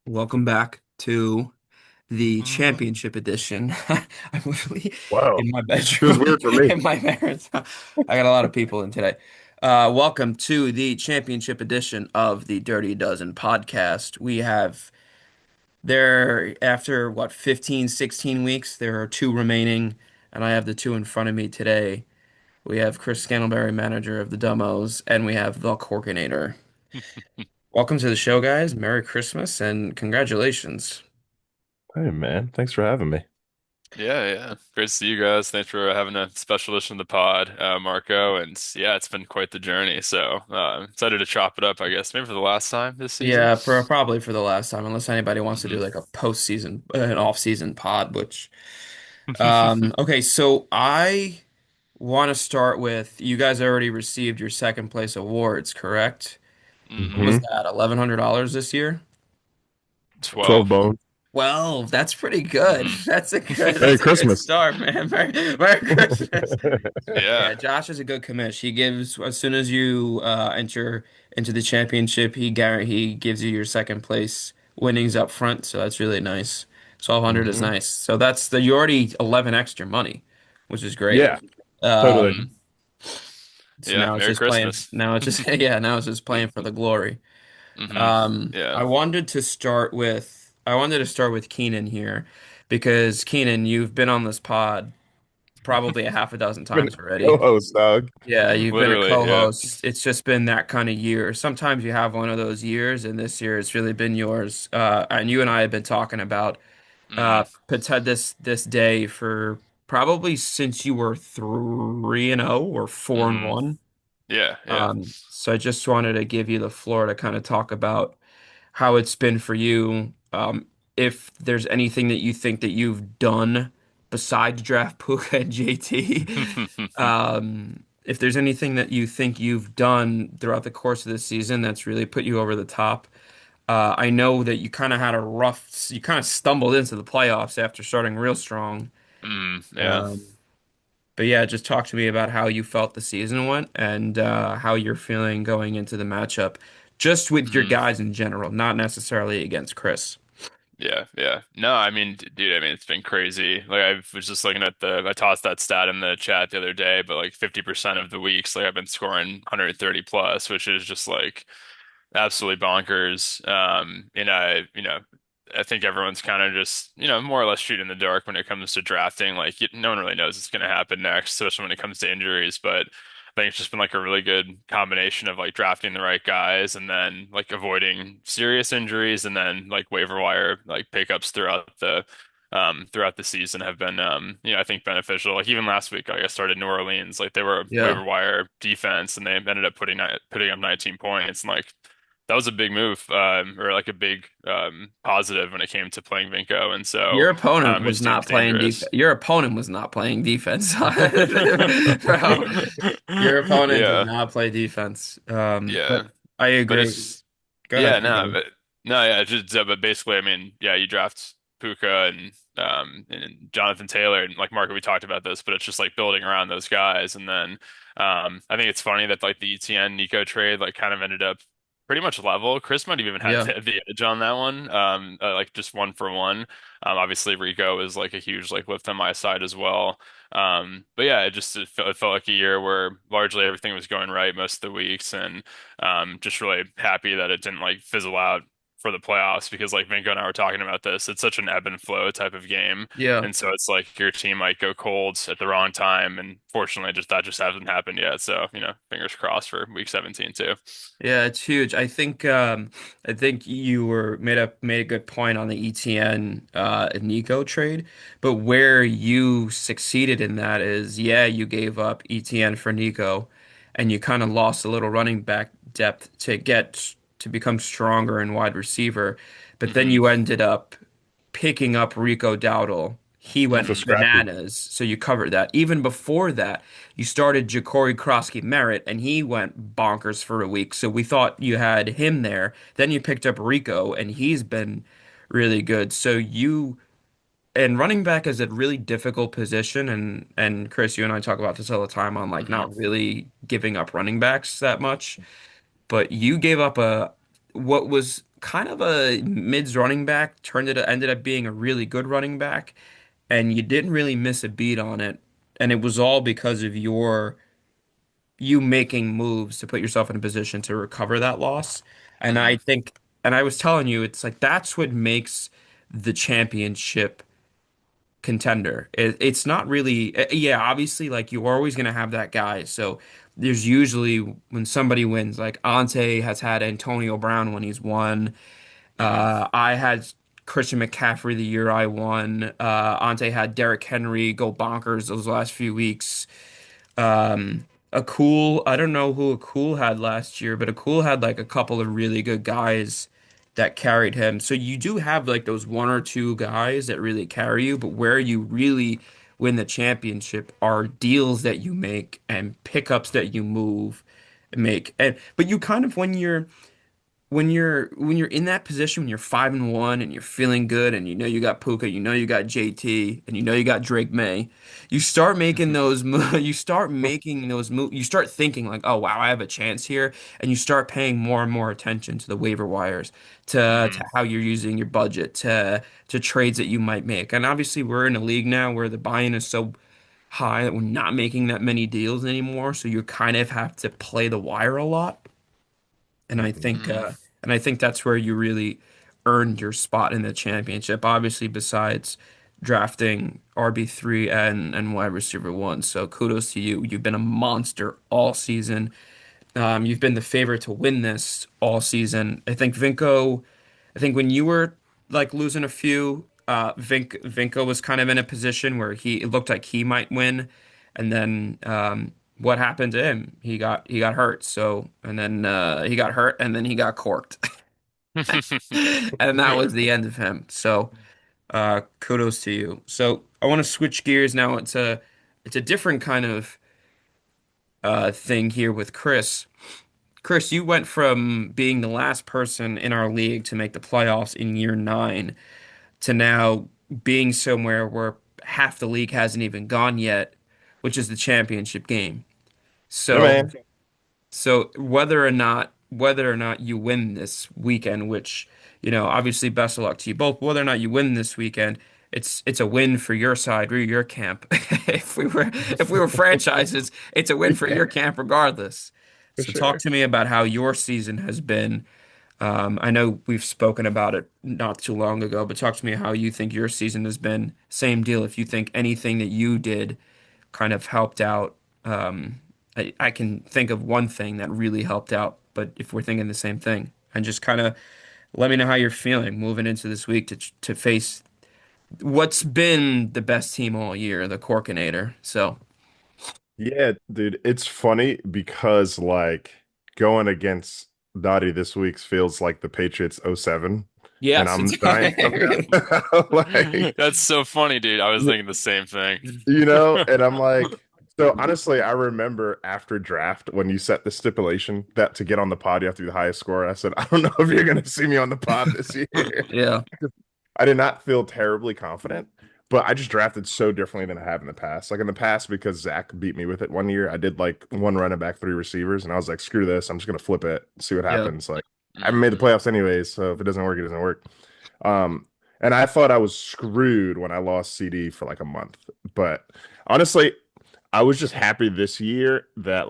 Welcome back to the Mhm. championship edition. I'm literally Wow. in my Feels bedroom weird for me. in my parents' house. I got a lot of people in today. Welcome to the championship edition of the Dirty Dozen podcast. We have there after what 15, 16 weeks, there are two remaining, and I have the two in front of me today. We have Chris Scantleberry, manager of the Dummos, and we have the Corkinator. Welcome to the show, guys. Merry Christmas and congratulations. Hey man, thanks for having me. Yeah. Great to see you guys. Thanks for having a special edition of the pod, Marco. And yeah, it's been quite the journey. So excited to chop it up, I guess, maybe for the last time this season. Yeah, probably for the last time, unless anybody wants to do hmm like a postseason, an off-season pod, which, okay, so I want to start with you guys already received your second place awards, correct? What was hmm hmm that, $1,100 this year? 12 12. bones. Well, that's pretty good. hmm Merry That's a good Christmas. start, man. Merry Christmas. Yeah. Yeah, Josh is a good commish. He gives as soon as you enter into the championship, he gives you your second place winnings up front, so that's really nice. 1,200 is hmm nice. So that's the you already 11 extra money, which is great. Yeah, totally. hmm Um, so Yeah. now it's Merry just playing. Christmas. Now it's just yeah. Now it's just playing for the glory. hmm Yeah. I wanted to start with Keenan here because Keenan, you've been on this pod probably a half a dozen Been times a already. co-host, dog. Yeah, you've been a Literally. Yeah. co-host. It's just been that kind of year. Sometimes you have one of those years, and this year it's really been yours. And you and I have been talking about hmm this day for probably since you were 3-0 or four and hmm one. Yeah. So I just wanted to give you the floor to kind of talk about how it's been for you. If there's anything that you think that you've done besides draft Puka and JT, if there's anything that you think you've done throughout the course of the season that's really put you over the top. I know that you kind of had a you kind of stumbled into the playoffs after starting real strong. Yeah. Um, but yeah, just talk to me about how you felt the season went and how you're feeling going into the matchup, just with your Mhm. guys in general, not necessarily against Chris. Yeah. No, I mean, dude, I mean, it's been crazy. Like, I was just looking at I tossed that stat in the chat the other day, but like 50% of the weeks, like, I've been scoring 130 plus, which is just like absolutely bonkers. I think everyone's kind of just, more or less shooting in the dark when it comes to drafting. Like, no one really knows what's going to happen next, especially when it comes to injuries. But I think it's just been like a really good combination of like drafting the right guys and then like avoiding serious injuries and then like waiver wire like pickups throughout the season have been I think beneficial. Like even last week, like I started New Orleans, like they were Yeah. waiver wire defense and they ended up putting up 19 points and like that was a big move, or like a big positive when it came to playing Vinco, and so Your opponent his was team's not playing defense. dangerous. Your opponent was not playing defense. Bro, your opponent did Yeah, not play defense. But yeah, I but agree. it's Go ahead, yeah, no, continue. but no, yeah, just but basically, I mean, yeah, you draft Puka and Jonathan Taylor and like Marco, we talked about this, but it's just like building around those guys, and then I think it's funny that like the ETN Nico trade like kind of ended up pretty much level. Chris might have even had Yeah. the edge on that one, like just one for one. Obviously Rico is like a huge like lift on my side as well. But yeah, it felt like a year where largely everything was going right most of the weeks, and just really happy that it didn't like fizzle out for the playoffs because like Vinko and I were talking about this. It's such an ebb and flow type of game. Yeah. And so it's like your team might go cold at the wrong time. And fortunately, just that just hasn't happened yet. So, fingers crossed for week 17 too. Yeah, it's huge. I think you were made a good point on the ETN Nico trade, but where you succeeded in that is yeah, you gave up ETN for Nico and you kind of lost a little running back depth to become stronger in wide receiver, but then hmm you ended up picking up Rico Dowdle. He So went scrappy. bananas, so you covered that. Even before that, you started Ja'Cory Krosky Merritt, and he went bonkers for a week. So we thought you had him there. Then you picked up Rico, and he's been really good. And running back is a really difficult position, and Chris, you and I talk about this all the time on like hmm not really giving up running backs that much. But you gave up what was kind of a mids running back, ended up being a really good running back, and you didn't really miss a beat on it. And it was all because of you making moves to put yourself in a position to recover that loss. And I Hmm. think, and I was telling you, it's like that's what makes the championship contender. It's not really, yeah, obviously, like you're always going to have that guy. So there's usually when somebody wins, like Ante has had Antonio Brown when he's won. Hmm. I had Christian McCaffrey the year I won. Ante had Derrick Henry go bonkers those last few weeks. I don't know who Akul had last year, but Akul had like a couple of really good guys that carried him. So you do have like those one or two guys that really carry you, but where you really win the championship are deals that you make and pickups that you make. And but you kind of when you're in that position when you're 5-1 and you're feeling good and you know you got Puka, you know you got JT, and you know you got Drake May, you start making those you start making those moves. You start thinking like, oh wow, I have a chance here, and you start paying more and more attention to the waiver wires, to Hmm. how you're using your budget, to trades that you might make. And obviously, we're in a league now where the buy-in is so high that we're not making that many deals anymore, so you kind of have to play the wire a lot. And I think Hmm. uh, and I think that's where you really earned your spot in the championship. Obviously, besides drafting RB3 and wide receiver one. So kudos to you. You've been a monster all season. You've been the favorite to win this all season. I think when you were like losing a few, Vinko was kind of in a position where it looked like he might win, and then what happened to him? He got hurt. So and then he got hurt, and then he got corked, and that was the end of him. So kudos to you. So I want to switch gears now. It's a different kind of thing here with Chris. Chris, you went from being the last person in our league to make the playoffs in year nine to now being somewhere where half the league hasn't even gone yet, which is the championship game. Yeah, So, man. so whether or not you win this weekend, which, obviously best of luck to you both, whether or not you win this weekend, it's a win for your side or your camp. If we were franchises, it's a win for Yeah, your camp regardless. for So talk sure. to me about how your season has been. I know we've spoken about it not too long ago, but talk to me how you think your season has been. Same deal. If you think anything that you did kind of helped out, I can think of one thing that really helped out, but if we're thinking the same thing, and just kind of let me know how you're feeling moving into this week to face what's been the best team all year, the Corkinator. So, Yeah, dude, it's funny because like going against Dottie this week feels like the Patriots '07, and yes, I'm dying coming out. Like, That's so funny, dude. I was thinking the same thing. and I'm like, so honestly, I remember after draft when you set the stipulation that to get on the pod you have to be the highest score. I said, I don't know if you're gonna see me on the pod this year. yeah, I did not feel terribly confident, but I just drafted so differently than I have in the past. Like in the past, because Zach beat me with it one year, I did like one running back, three receivers, and I was like, screw this, I'm just gonna flip it, see what yeah, happens. Like I haven't made the Hmm. playoffs anyways, so if it doesn't work, it doesn't work. Um, and I thought I was screwed when I lost CD for like a month. But honestly, I was just happy this year that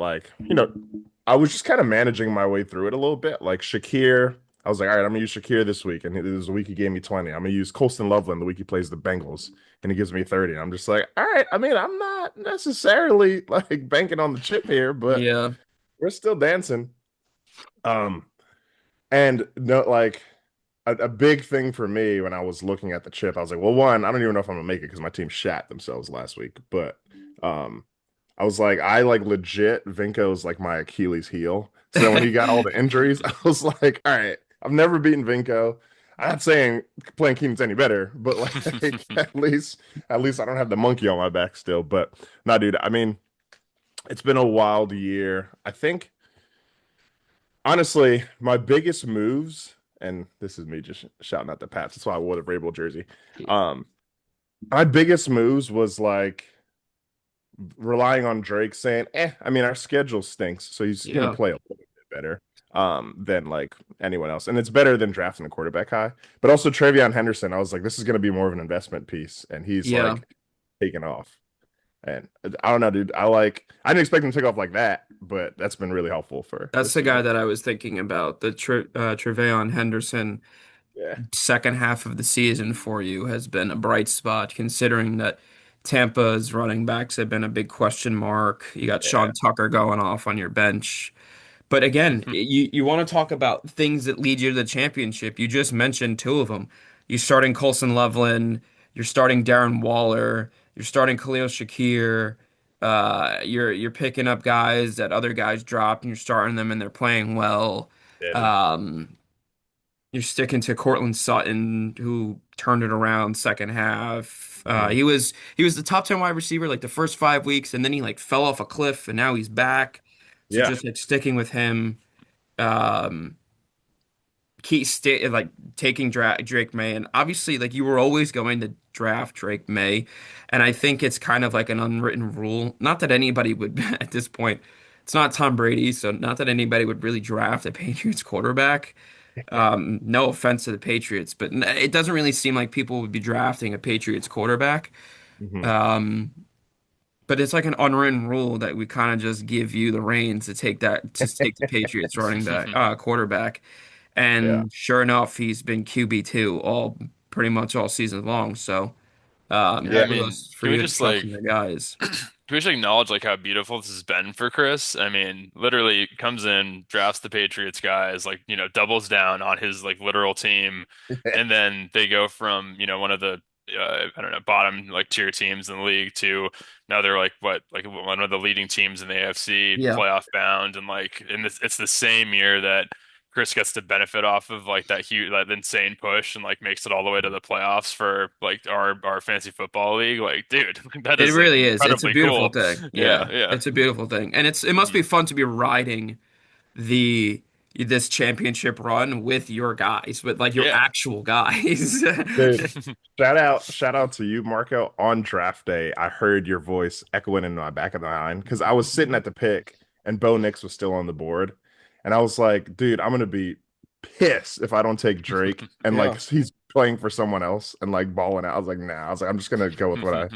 I was just kind of managing my way through it a little bit. Like Shakir, I was like, all right, I'm gonna use Shakir this week, and this is a week he gave me 20. I'm gonna use Colston Loveland the week he plays the Bengals, and he gives me 30. And I'm just like, all right. I mean, I'm not necessarily like banking on the chip here, but yeah, we're still dancing. Um, and no, like a big thing for me when I was looking at the chip, I was like, well, one, I don't even know if I'm gonna make it because my team shat themselves last week. But um, I was like, I like legit Vinko's like my Achilles heel. So then when he got all the injuries, I was like, all right, I've never beaten Vinko. I'm not saying playing Keenan's any better, but like at least I don't have the monkey on my back still. But no, dude, I mean, it's been a wild year. I think honestly, my biggest moves, and this is me just shouting out the Pats. That's why I wore the Vrabel jersey. Um, my biggest moves was like relying on Drake saying, I mean, our schedule stinks, so he's gonna yeah, play a little bit better. than like anyone else. And it's better than drafting a quarterback high. But also Travion Henderson, I was like, this is going to be more of an investment piece, and he's Yeah, like taken off. And I don't know, dude. I didn't expect him to take off like that, but that's been really helpful for that's this the guy season. that I was thinking about. The Treveon Henderson Yeah. second half of the season for you has been a bright spot, considering that Tampa's running backs have been a big question mark. You got Yeah. Sean Tucker going off on your bench. But again, you want to talk about things that lead you to the championship. You just mentioned two of them. You're starting Colson Loveland, you're starting Darren Waller, you're starting Khalil Shakir. You're picking up guys that other guys dropped, and you're starting them, and they're playing well. Yeah, dude. Um, you're sticking to Cortland Sutton, who turned it around second half. Mhm. He was the top 10 wide receiver like the first 5 weeks, and then he like fell off a cliff, and now he's back. So Yeah. just like sticking with him, um, keep sta like taking Drake May, and obviously like you were always going to draft Drake May, and I think it's kind of like an unwritten rule. Not that anybody would at this point. It's not Tom Brady, so not that anybody would really draft a Patriots quarterback. No offense to the Patriots, but it doesn't really seem like people would be drafting a Patriots quarterback. Mhm. Um, but it's like an unwritten rule that we kind of just give you the reins to take the Patriots running back quarterback. Yeah. And sure enough, he's been QB2 all pretty much all season long. So I Yeah. mean, kudos for you to trusting can your guys. we just acknowledge like how beautiful this has been for Chris? I mean, literally comes in, drafts the Patriots guys, like, doubles down on his like literal team, and then they go from, one of the I don't know, bottom like tier teams in the league to now they're like what, like one of the leading teams in the AFC, Yeah. playoff bound, and like it's the same year that Chris gets to benefit off of like that insane push and like makes it all the way to the playoffs for like our fantasy football league. Like, dude, that It is like really is. It's a incredibly beautiful cool. thing. Yeah, Yeah, yeah. it's a beautiful thing, and it must be Mhm. fun to be riding the this championship run with your guys, with like your Yeah. actual guys. Dude, shout out to you, Marco. On draft day, I heard your voice echoing in my back of the line because I was sitting at the pick and Bo Nix was still on the board. And I was like, dude, I'm gonna be pissed if I don't take Drake and like Yeah, he's playing for someone else and like balling out. I was like, nah, I was like, I'm just gonna go with what I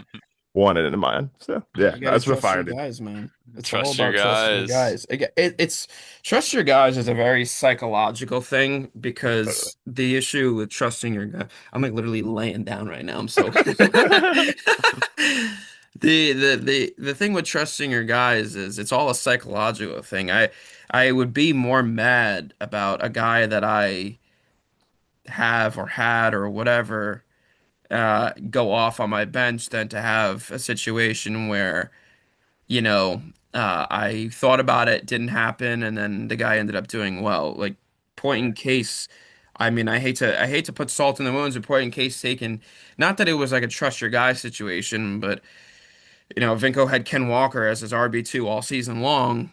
wanted in mind. So yeah, you no, gotta that's been trust fire, your dude. guys, man. It's all Trust your about trusting your guys. guys. Again, it's trust your guys is a very psychological thing Totally. because the issue with trusting your guy, I'm like literally laying down right now. I'm so the thing with trusting your guys is it's all a psychological thing. I would be more mad about a guy that I have or had or whatever go off on my bench than to have a situation where, you know, I thought about it, didn't happen, and then the guy ended up doing well. Like point in case, I mean, I hate to put salt in the wounds, but point in case taken, not that it was like a trust your guy situation, but Vinko had Ken Walker as his RB2 all season long.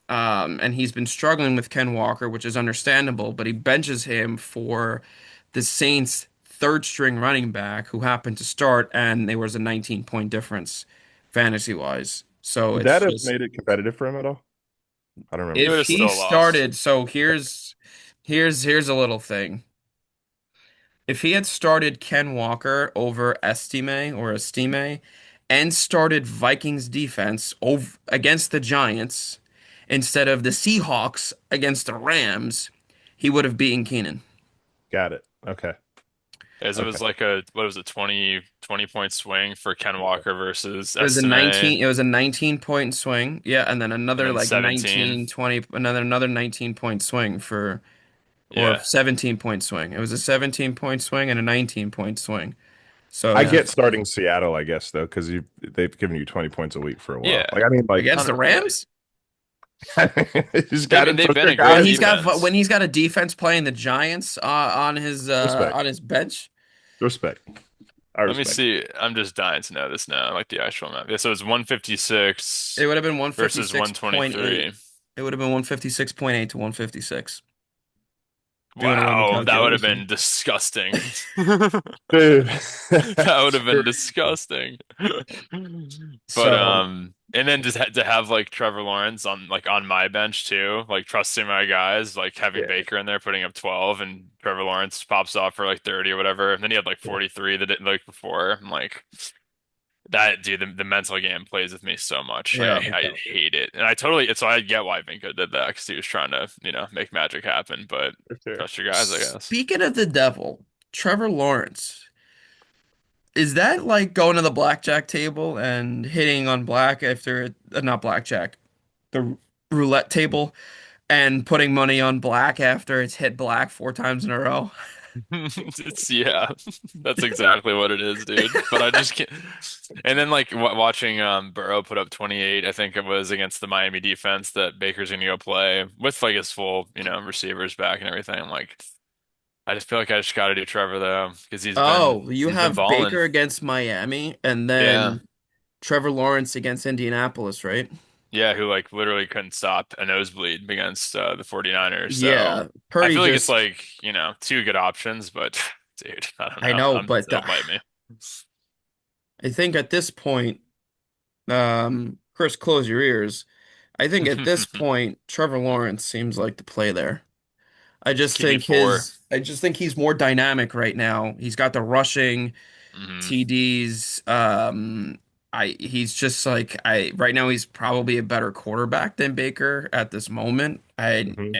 And he's been struggling with Ken Walker, which is understandable, but he benches him for the Saints' third string running back who happened to start, and there was a 19-point difference fantasy wise. So Would it's that have just made it competitive for him at all? I don't He remember. would if have he still lost. started, so here's a little thing. If he had started Ken Walker over Estime and started Vikings defense over against the Giants instead of the Seahawks against the Rams, he would have beaten Keenan. Got it. Okay. As it Okay. was like what was it, 20 point swing for Ken Yeah. Walker versus It was a Estime, 19 point swing. Yeah, and then and another then like 17. 19, 20, another 19-point swing or Yeah. 17-point swing. It was a 17-point swing and a 19-point swing. So I yeah. get starting Seattle, I guess, though, because they've given you 20 points a week for a Yeah. while. Like, I mean, like, Against the Yeah. Rams? you just got to They've trust been your a When great guys. he's Man. got defense. when he's got a defense playing the Giants Respect, on his bench, respect. I Let me respect. see. I'm just dying to know this now, like the actual amount. Yeah, so it's it 156 would have been versus 156.8. 123. It would have been 156.8 to 156. Doing a running Wow, that would have calculation. been disgusting. Dude, That would that's have been crazy. disgusting. But So, And then just to have like Trevor Lawrence on my bench too, like trusting my guys, like having Yeah. Baker in there putting up 12 and Trevor Lawrence pops off for like 30 or whatever. And then he had like 43 like before. I'm like that dude, the mental game plays with me so much. Like Yeah. I hate it. And I totally so I get why Vinko did that because he was trying to, make magic happen, but For sure. trust your guys, I guess. Speaking of the devil, Trevor Lawrence, is that like going to the blackjack table and hitting on black after not blackjack, the roulette table and putting money on black after it's hit black 4 times in a row? Yeah, that's exactly what it is, dude. But I just can't. And then like w watching Burrow put up 28, I think it was against the Miami defense that Baker's gonna go play with like his full, receivers back and everything. I'm like, I just feel like I just got to do Trevor though because he's been Oh, you he's been have balling. Baker against Miami and Yeah, then Trevor Lawrence against Indianapolis, right? yeah, who like literally couldn't stop a nosebleed against the 49ers. So Yeah, I Purdy feel like it's just, like two good options, but dude, I don't I know. know, I'm but don't bite me. I think at this point, Chris, close your ears. I think at this point, Trevor Lawrence seems like the play there. QB four. I just think he's more dynamic right now. He's got the rushing Hmm. TDs. He's just like right now he's probably a better quarterback than Baker at this moment. Hmm.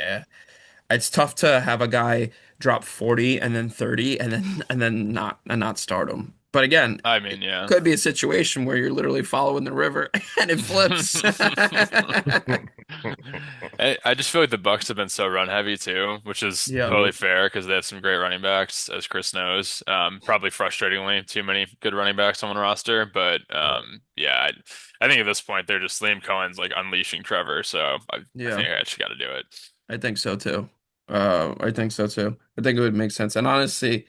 It's tough to have a guy drop 40 and then 30 and not start him. But again, I it mean, yeah. could be a situation where you're literally following the river and it flips. I just feel like the Bucks have been so run heavy too, which is Yeah. totally fair because they have some great running backs, as Chris knows. Probably frustratingly too many good running backs on the roster, but yeah, I think at this point they're just Liam Cohen's like unleashing Trevor, so I Yeah. think I actually got to do it. I think so too. I think so too. I think it would make sense. And honestly,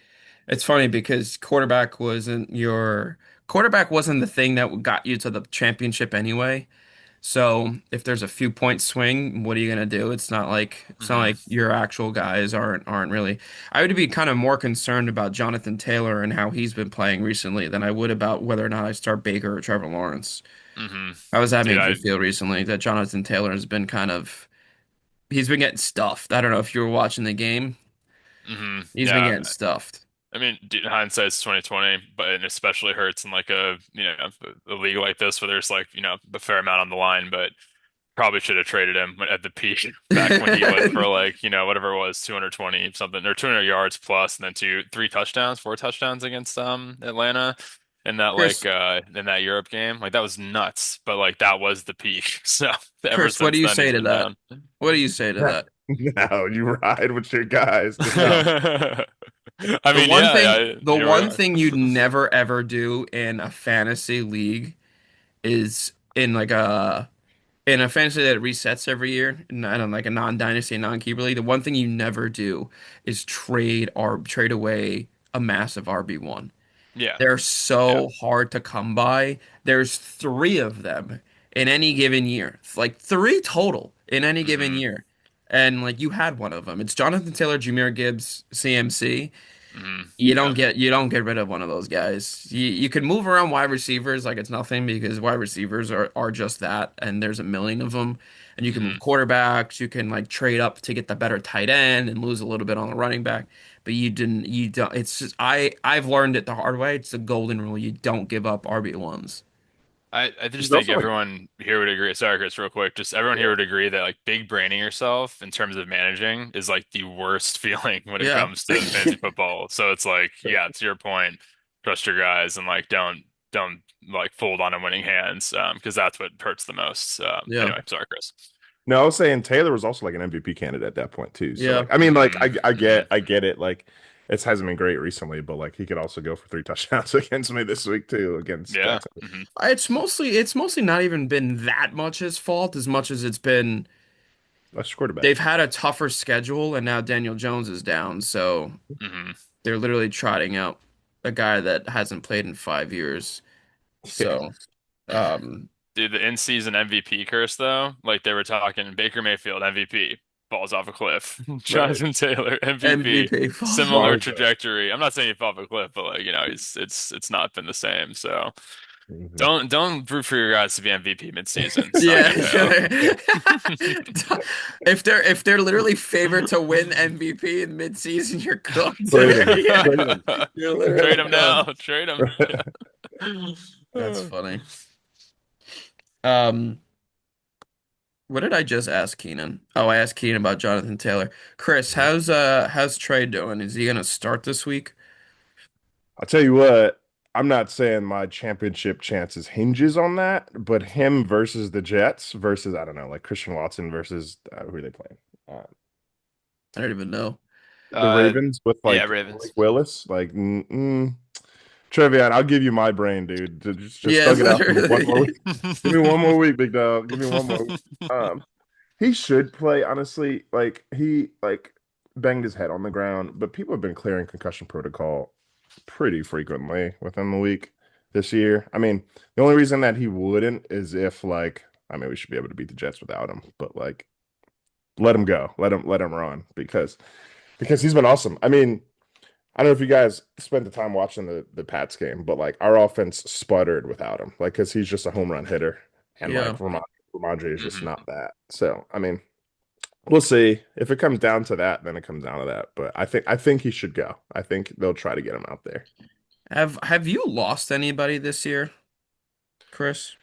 it's funny because quarterback wasn't the thing that got you to the championship anyway. So if there's a few point swing, what are you gonna do? It's not like Hmm. your actual guys aren't really. I would be kind of more concerned about Jonathan Taylor and how he's been playing recently than I would about whether or not I start Baker or Trevor Lawrence. Hmm. How does that Dude, make you I feel recently that Jonathan Taylor has been he's been getting stuffed. I don't know if you were watching the game. He's been yeah. getting stuffed. I mean, dude, hindsight's 2020, but it especially hurts in like a league like this where there's like, a fair amount on the line, but probably should have traded him at the peak back when he went for like, whatever it was, 220 something or 200 yards plus and then three touchdowns, four touchdowns against Atlanta in that Chris, in that Europe game. Like that was nuts, but like that was the peak. So ever Chris, what do since you then say he's to been that? down. What do you say to that? No, you ride with your guys. Good job. I mean, yeah, The you're one right. thing you'd never ever do in a fantasy league is in a fantasy that resets every year, not in like a non-dynasty, non-keeper league. The one thing you never do is trade away a massive RB1. Yeah, They're yeah. so hard to come by. There's three of them in any given year, like three total in any given Hmm. year. And like you had one of them. It's Jonathan Taylor, Jameer Gibbs, CMC. Hmm. Yeah. You don't get rid of one of those guys. You can move around wide receivers like it's nothing because wide receivers are just that, and there's a million of them. And you can move Hmm. quarterbacks. You can like trade up to get the better tight end and lose a little bit on the running back. But you don't. It's just I've learned it the hard way. It's the golden rule. You don't give up RB1s. I just There's think also like, everyone here would agree. Sorry, Chris, real quick. Just everyone here yeah, would agree that like big braining yourself in terms of managing is like the worst feeling when it Yeah. comes to fantasy football. So it's like, yeah, to your point, trust your guys and like don't like fold on a winning hands because that's what hurts the most. Yeah. Anyway, sorry, Chris. no, I was saying Taylor was also like an MVP candidate at that point too. So Yeah. like, I mean, like, Hmm. Hmm. I get it. Like, it hasn't been great recently, but like, he could also go for three touchdowns against me this week too against Yeah. Jackson. Hmm. It's mostly not even been that much his fault as much as it's been That's your quarterback. they've had a tougher schedule and now Daniel Jones is down, so Hmm. they're literally trotting out a guy that hasn't played in 5 years. Yeah. So, um, Dude, the in-season MVP curse though, like they were talking Baker Mayfield MVP falls off a cliff. Right. Jonathan Taylor MVP MVP falls off. similar Bars though. trajectory. I'm not saying he fell off a cliff, but like, he's it's not been the same. So, Mhm. Don't root for your guys to be MVP mid-season. It's not Yeah. gonna pay off. If they're literally favored to win MVP in midseason, you're cooked. Trade him. Yeah. Trade him. You're Trade literally him now. cooked. Trade him. That's funny. Um, what did I just ask Keenan? Oh, I asked Keenan about Jonathan Taylor. Chris, how's Trey doing? Is he gonna start this week? I'll tell you what, I'm not saying my championship chances hinges on that, but him versus the Jets versus, I don't know, like Christian Watson versus who are they playing? I don't even know. The Ravens with Yeah, like Malik Ravens. Willis. Like, Trevion, I'll give you my brain, dude. Just Yeah, thug it out for me one more literally. week. Give me one more week, big dog. Give me one more week. Um, he should play, honestly. Like he banged his head on the ground, but people have been clearing concussion protocol pretty frequently within the week this year. I mean, the only reason that he wouldn't is if like I mean we should be able to beat the Jets without him, but like let him go. Let him run because he's been awesome. I mean, I don't know if you guys spent the time watching the Pats game, but like our offense sputtered without him. Like because he's just a home run hitter and Yeah. like Ramondre is just Hmm. not that. So, I mean, we'll see. If it comes down to that, then it comes down to that. But I think he should go. I think they'll try to get him out there. Have you lost anybody this year, Chris?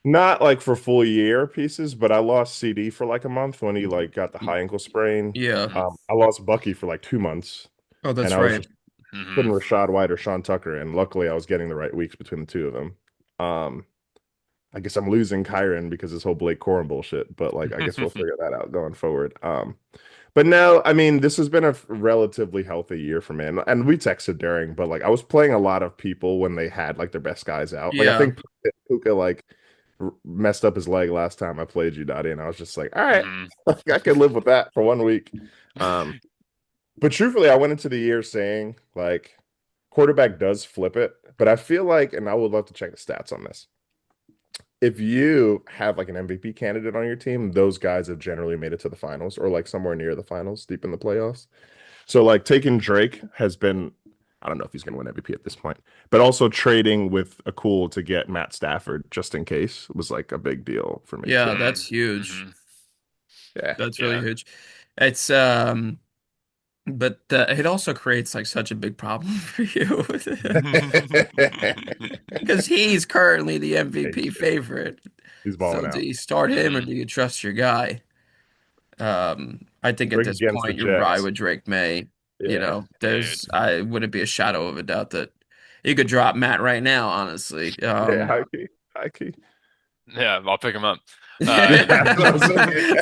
Not like for full year pieces, but I lost CD for like a month when he like got the Y- high ankle sprain. Yeah. I lost Bucky for like 2 months, Oh, and that's I was right. just Hmm. putting Rashad White or Sean Tucker in. Luckily, I was getting the right weeks between the two of them. Um, I guess I'm losing Kyron because this whole Blake Corum bullshit, but like I guess we'll figure that out going forward. But no, I mean this has been a relatively healthy year for me, and we texted during, but like I was playing a lot of people when they had like their best guys out. Like I Yeah. think Puka like messed up his leg last time I played you, Dottie, and I was just like, all right, Hmm. like, I can live with that for 1 week. Um, but truthfully, I went into the year saying like quarterback does flip it, but I feel like, and I would love to check the stats on this. If you have like an MVP candidate on your team, those guys have generally made it to the finals or like somewhere near the finals, deep in the playoffs. So like taking Drake has been, I don't know if he's going to win MVP at this point, but also trading with a cool to get Matt Stafford just in case was like a big deal for me too. Yeah, that's huge. Hmm. Yeah. That's really Yeah. huge. It's but it also creates like such a big problem for you because he's currently the MVP favorite. He's balling So do out. you start him or Hmm. do you trust your guy? I think at Drake this against the point you ride Jets. with Drake May. You Yeah. know, Dude. I wouldn't be a shadow of a doubt that you could drop Matt right now, honestly. Yeah, high key. High key. Yeah, I'll pick him up. Yeah, Uh, that's what I'm saying.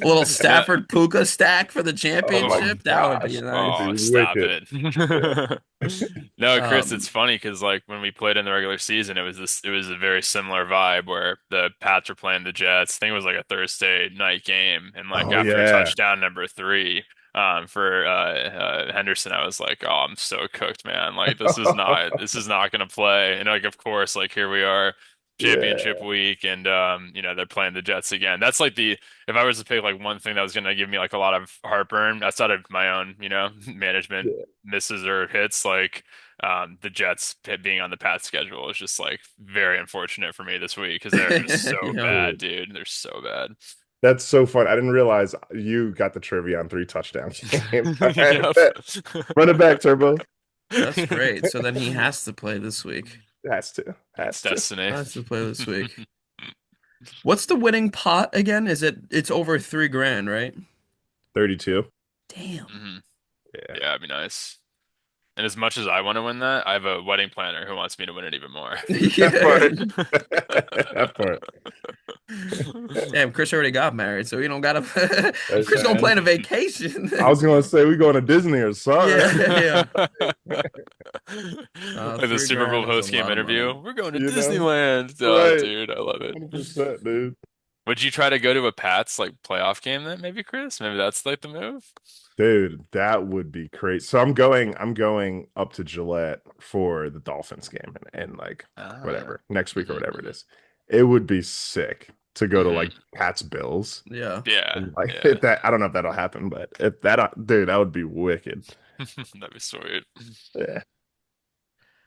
A little Stafford Puka stack for the Oh my oh, championship. That would be gosh, that would nice. be oh, stop wicked. it. Yeah. No, Chris, it's Um, funny because like when we played in the regular season, it was a very similar vibe where the Pats were playing the Jets. I think it was like a Thursday night game, and like Oh after yeah. touchdown number three, for Henderson, I was like, oh, I'm so cooked, man. Like this is not gonna play. And like of course, like here we are, championship Yeah. week, and they're playing the Jets again. That's like the if I was to pick like one thing that was going to give me like a lot of heartburn outside of my own, management Yeah. misses or hits, like the Jets being on the Pats schedule is just like very unfortunate for me this week because they're just so yeah. bad, Dude, dude. They're so bad. that's so fun. I didn't realize you got the trivia on 3 touchdown game. All right, Yep. bet. Run it back, Turbo. That's great. So then he has to play this week. Has to. It's Has to. destiny. Has to play this week. What's the winning pot again? It's over 3 grand, right? 32. Damn. Hmm. Yeah. Yeah, it'd be nice. And as much as I want to win that, I have a wedding planner who wants me to win it even more. That part. Yeah. That part. Damn, Chris already got married, so you don't gotta. That's Chris gonna right. plan a vacation. I was gonna say we going to Disney or something. Yeah, yeah. Like the Three Super Bowl grand is a post game lot of money. interview. We're going to You know? Disneyland. Oh, Right. dude, I love it. 100%, dude. Would you try to go to a Pats like playoff game then, maybe, Chris? Maybe that's like the move. Dude, that would be crazy. So I'm going up to Gillette for the Dolphins game and like Ah. whatever, next week or Hmm. whatever it is. It would be sick to go to Hmm. like Pat's Bills Yeah. Yeah, and like yeah. if that I don't know if that'll happen, but if that dude, that would be wicked. That'd be sweet. Yeah.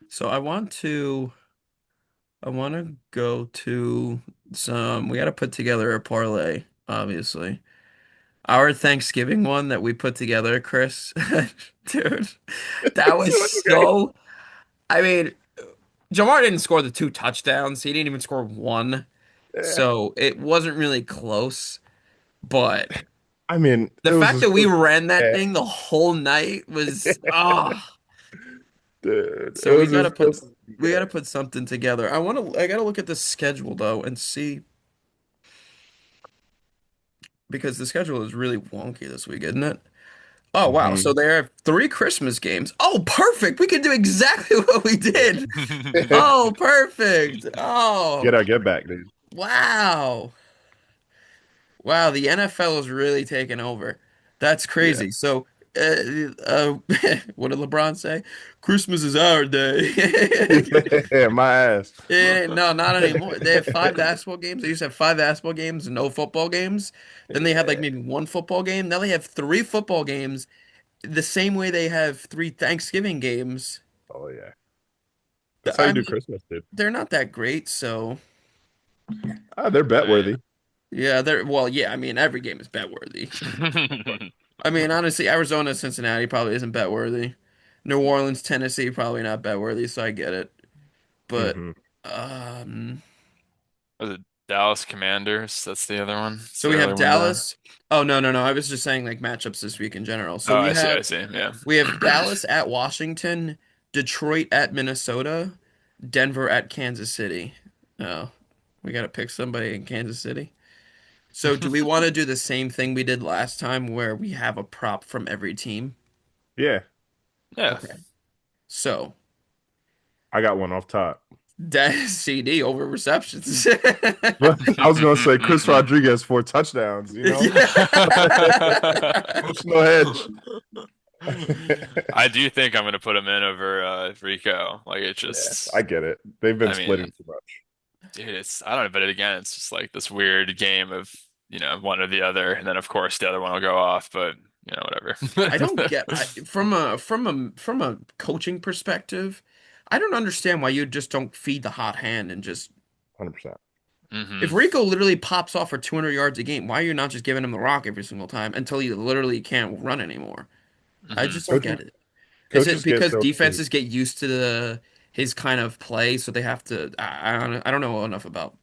So I want to. I want to go to some. We got to put together a parlay, obviously. Our Thanksgiving one that we put together, Chris. Dude, that was Okay. so. I mean, Jamar didn't score the two touchdowns. He didn't even score one. Yeah. So it wasn't really close. But I mean, the fact that it we was ran that yeah. thing the whole night was Dude, it so was just supposed to be we gotta good. put something together. I gotta look at the schedule though and see because the schedule is really wonky this week, isn't it? Oh wow, so Hmm. there are three Christmas games. Oh, perfect. We can do exactly what we did. Oh, perfect. Oh, Get our get back, dude. wow. Wow, the NFL is really taking over. That's Yeah. crazy. So, what did LeBron say? Christmas is our day. Yeah, my ass. No, not anymore. They have five basketball games. They used to have five basketball games and no football games. Then they had like Yeah. maybe one football game. Now they have three football games, the same way they have three Thanksgiving games. Oh yeah. That's how you I do mean, Christmas, dude. they're not that great, so Ah, they're bet worthy. yeah, they're well, yeah, I mean every game is bet worthy. I mean, honestly, Arizona, Cincinnati probably isn't bet worthy. New Orleans, Tennessee, probably not bet worthy, so I get it. But Hmm. um Was it Dallas Commanders? That's the other one. It's so the we early have window. Dallas. Oh no. I was just saying like matchups this week in general. So Oh, I see. I see. Yeah. we have Dallas at Washington, Detroit at Minnesota, Denver at Kansas City. Oh, we got to pick somebody in Kansas City. So do we want to do the same thing we did last time where we have a prop from every team? Yeah, Yeah. Okay. So I got one off top. that CD over receptions. But I was gonna say Chris Rodriguez 4 touchdowns, you know? Yeah. Emotional hedge. I do think I'm gonna put him in over Rico. Like it Yeah, I just, get it. They've been I mean, splitting too much. dude, it's I don't know, but again, it's just like this weird game of one or the other, and then of course the other one will go off, but I don't whatever. get from a coaching perspective, I don't understand why you just don't feed the hot hand and just 100%. hmm if Rico literally pops off for 200 yards a game, why are you not just giving him the rock every single time until he literally can't run anymore? I hmm just don't get Coaches it. Is it coaches get because so defenses get used to his kind of play, so they have to? I don't know enough about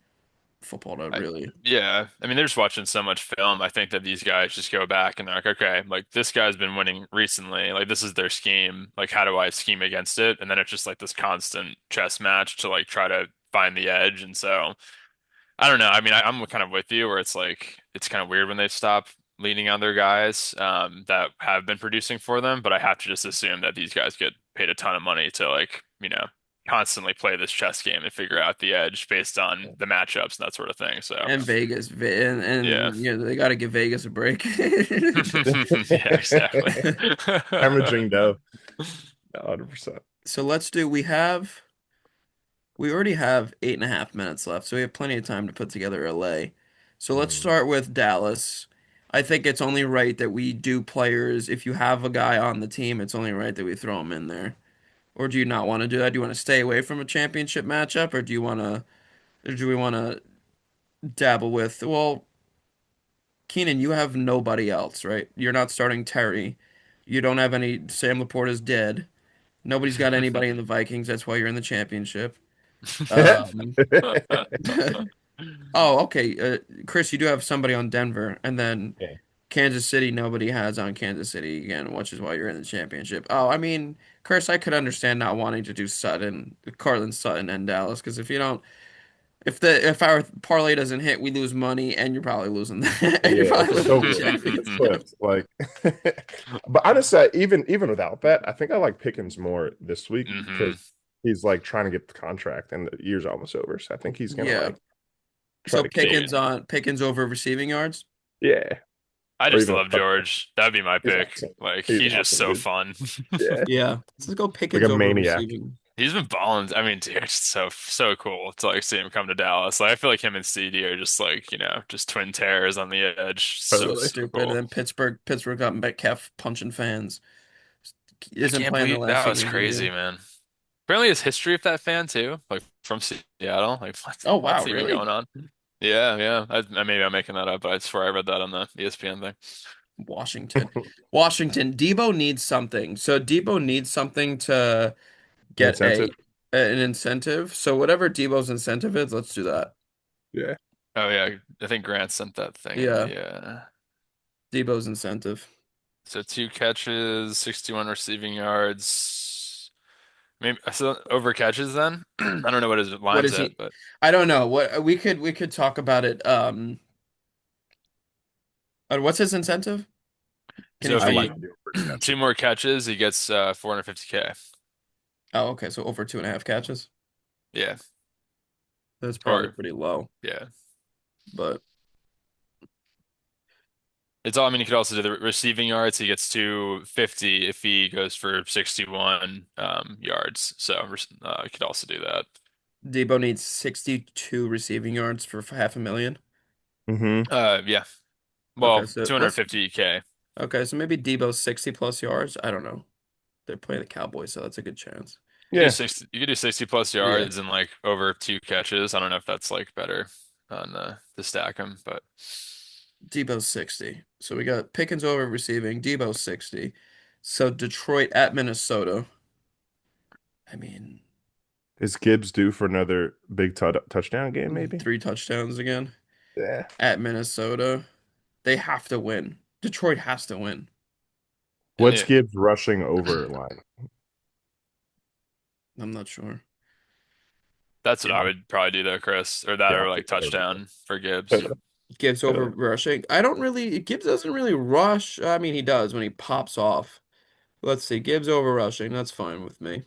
football to I, really. yeah, I mean, they're just watching so much film. I think that these guys just go back and they're like, okay, like this guy's been winning recently. Like this is their scheme. Like, how do I scheme against it? And then it's just like this constant chess match to like try to find the edge. And so I don't know. I mean, I'm kind of with you where it's like it's kind of weird when they stop leaning on their guys that have been producing for them. But I have to just assume that these guys get paid a ton of money to like, constantly play this chess game and figure out the edge based on the matchups and that sort of thing. So. And Vegas, Yeah. and you know they got to give Vegas a break. Yeah, exactly. hemorrhaging dough. 100%. So let's do. We already have 8.5 minutes left, so we have plenty of time to put together a lay. So let's Mhm. start with Dallas. I think it's only right that we do players. If you have a guy on the team, it's only right that we throw him in there. Or do you not want to do that? Do you want to stay away from a championship matchup, or do we want to dabble with? Well, Keenan, you have nobody else, right? You're not starting Terry. You don't have any. Sam Laporta's dead. Nobody's got anybody in the Vikings. That's why you're in the championship. Um, oh, okay. Chris, you do have somebody on Denver, and then Yeah. Kansas City. Nobody has on Kansas City again, which is why you're in the championship. Oh, I mean, Chris, I could understand not wanting to do Cortland Sutton, and Dallas, because if you don't, if our parlay doesn't hit, we lose money, and you're probably losing that, and you're Yeah, probably it's losing the over. It's championship. flipped. Like, but honestly, even without that, I think I like Pickens more this week hmm because he's like trying to get the contract and the year's almost over. So I think he's gonna Yeah. like try So to kill it. Pickens over receiving yards. Yeah, I or just even a love touchdown. George. That'd be my He's pick. awesome. Like He's he's just awesome, so dude. fun. Yeah, Yeah. Let's go like a Pickens over maniac. receiving. He's been balling. I mean, dude, it's so cool to like see him come to Dallas. Like I feel like him and CD are just like, just twin terrors on the edge. So So Totally. so stupid. And cool. then Pittsburgh got Metcalf punching fans. I Isn't can't playing the believe last that two was games of the crazy, year. man. Apparently, his history of that fan too, like from Seattle. Like, Oh wow, what's even really? going on? Yeah, yeah. Maybe I'm making that up, but I swear I read that on the ESPN thing. Washington. Washington. Debo needs something. So Debo needs something to An get incentive. an incentive. So whatever Debo's incentive is, let's do that. Yeah. Oh yeah, I think Grant sent that thing in Yeah, the. Debo's incentive. So 2 catches, 61 receiving yards. Maybe so over catches then. I don't know what his What line's is at, he? but I don't know. What we could talk about it. What's his incentive? Can so you if I tell like me? he the overcatches. 2 more catches, he gets 450K. Oh, okay. So over 2.5 catches. Yeah, That's probably or pretty low, yeah. but It's all. I mean, he could also do the receiving yards. He gets 250 if he goes for 61 yards. So he could also do that. Debo needs 62 receiving yards for half a million. Mm-hmm. Yeah. Okay, Well, so let's 250K. okay, so maybe Debo's 60 plus yards. I don't know. They're playing the Cowboys, so that's a good chance. Yeah. You could do 60 plus Yeah, yards and like over 2 catches. I don't know if that's like better on to stack them, but Debo's 60. So we got Pickens over receiving, Debo's 60. So Detroit at Minnesota. I mean, Is Gibbs due for another big touchdown game, maybe? 3 touchdowns again Yeah. at Minnesota. They have to win. Detroit has to win. and What's Gibbs rushing over line? I'm not sure. that's what Yeah. I would probably do though, Chris, or that Yeah. or like touchdown for Gibbs. Hit Gibbs over him. rushing. I don't really, Gibbs doesn't really rush. I mean, he does when he pops off. Let's see. Gibbs over rushing. That's fine with me.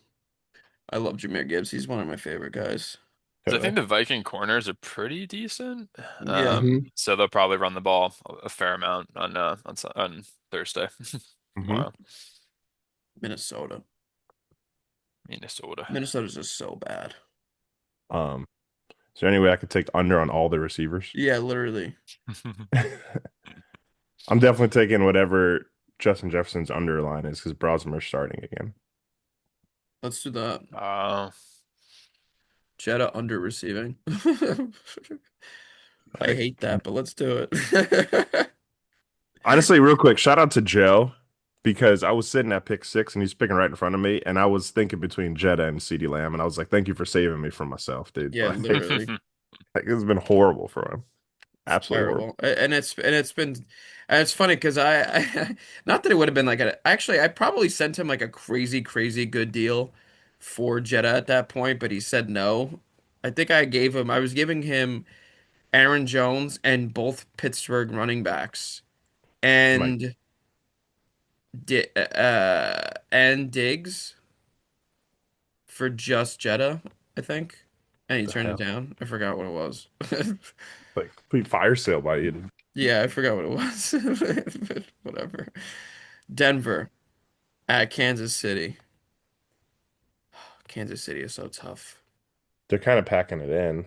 I love Jahmyr Gibbs. He's one of my favorite guys. Because Hit I him. think the Viking corners are pretty decent. Yeah, So they'll probably run the ball a fair amount on Thursday, Mm-hmm. tomorrow. Minnesota. Minnesota. Minnesota's just so bad. Um, is there any way I could take the under on all the receivers? Yeah, literally. I'm definitely taking whatever Justin Jefferson's underline is because Brosmer's starting again. Let's do that. Uh, Jetta under receiving. I Like, hate that, but let's do it. honestly, real quick, shout out to Joe because I was sitting at pick six and he's picking right in front of me, and I was thinking between Jetta and CeeDee Lamb, and I was like, "Thank you for saving me from myself, dude." Yeah, literally. Like, it's been horrible for him, absolutely horrible. Terrible. And it's been and it's funny because I not that it would have been like actually I probably sent him like a crazy good deal for Jetta at that point, but he said no. I think I was giving him Aaron Jones and both Pittsburgh running backs Mike, and and Diggs for just Jetta, I think. And he the turned it hell, down. I forgot what it was. like complete fire sale by you. Yeah, I forgot what it was. Whatever. Denver at Kansas City. Kansas City is so tough. They're kind of packing it in.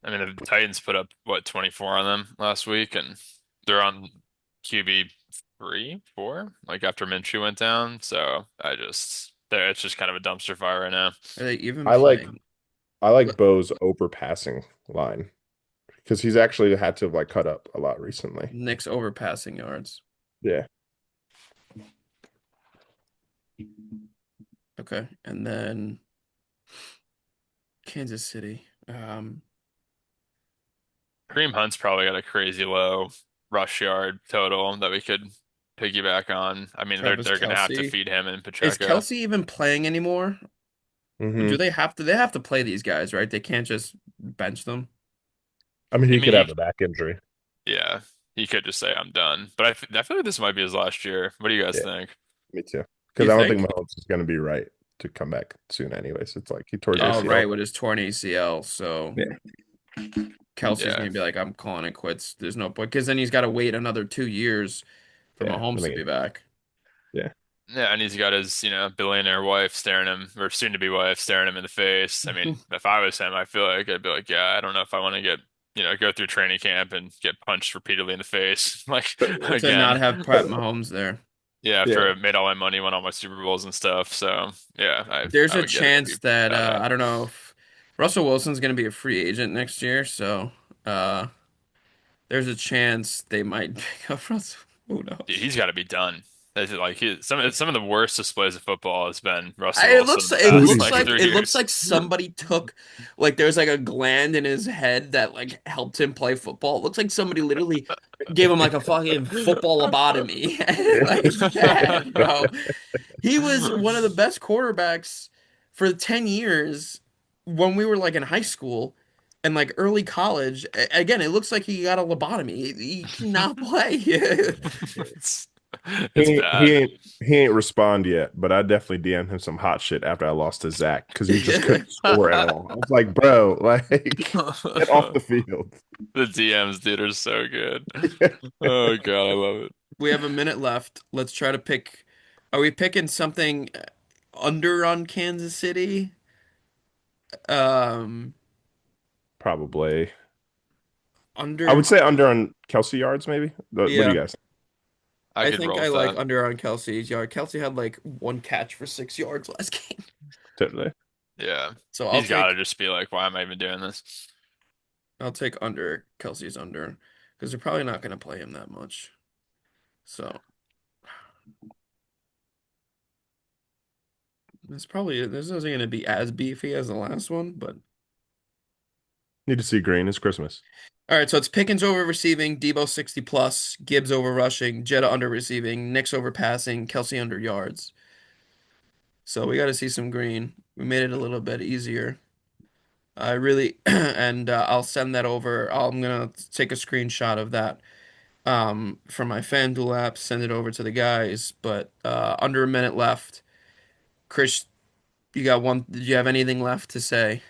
I mean, the Titans put up what 24 on them last week, and they're on QB 3, 4, like after Minshew went down. So it's just kind of a dumpster fire right now. Are they even I like playing? I like Bo's overpassing line because he's actually had to like cut up a lot recently. Knicks over passing yards. Yeah. Okay. And then Kansas City. Kareem Hunt's probably got a crazy low rush yard total that we could piggyback on. I mean, Travis they're gonna have to Kelsey. feed him and Is Pacheco. Kelsey even playing anymore? Do Hmm. they have to? They have to play these guys, right? They can't just bench them. I mean, I he mean, could have a back injury. yeah, he could just say I'm done. But I feel like this might be his last year. What do you guys Yeah, think? me too. Because You I don't think think? Mahomes is going to be right to come back soon, anyways. It's like he tore his Oh, ACL. right, with his torn ACL. So Yeah. Kelsey's Yeah, gonna be like, I'm calling it quits. There's no point because then he's got to wait another 2 years for Yeah. I Mahomes to think be back. yeah. yeah, and he's got his billionaire wife staring him, or soon to be wife staring him in the face. I mean, if I was him, I feel like I'd be like, yeah, I don't know if I want to get go through training camp and get punched repeatedly in the face like To not again. have Pat Mahomes there. Yeah, after Yeah. I made all my money, won all my Super Bowls and stuff. So yeah, There's I a would get it if chance you that got that. I don't know if Russell Wilson's going to be a free agent next year, so uh, there's a chance they might pick up Russell. Who Dude, knows? he's got to be done. Some of the worst displays of football has been Russell Wilson in the It past Booty looks like like shit. 3 years. somebody took like there's like a gland in his head that like helped him play football. It looks like somebody literally gave him like a fucking football lobotomy. And like yeah, bro. He was one of the best quarterbacks for 10 years when we were like in high school and like early college. Again, it looks like he got a lobotomy. He cannot play. It's, He it's ain't, he bad. ain't he ain't respond yet, but I definitely DM'd him some hot shit after I lost to Zach because he just couldn't score at all. I was like, bro, like get off the field. The DMs, dude, are so good. Oh God, I love it. We have a minute left. Let's try to pick. Are we picking something under on Kansas City? Um, Probably. I under. would say under on Kelsey yards, maybe. What do Yeah, you guys I I could think roll I with like that. under on Kelsey's yard. Kelsey had like one catch for 6 yards last game. think today? Yeah, So he's got to just be like, why am I even doing this? I'll take under Kelsey's under because they're probably not going to play him that much. So this isn't going to be as beefy as the last one, but Need to see green. It's Christmas. all right. So it's Pickens over receiving, Debo 60 plus, Gibbs over rushing, Jetta under receiving, Nicks over passing, Kelsey under yards. So we got to see some green. We made it a little bit easier. I really and I'll send that over. I'm gonna take a screenshot of that from my FanDuel app, send it over to the guys. But under a minute left. Chris, you got one. Did you have anything left to say?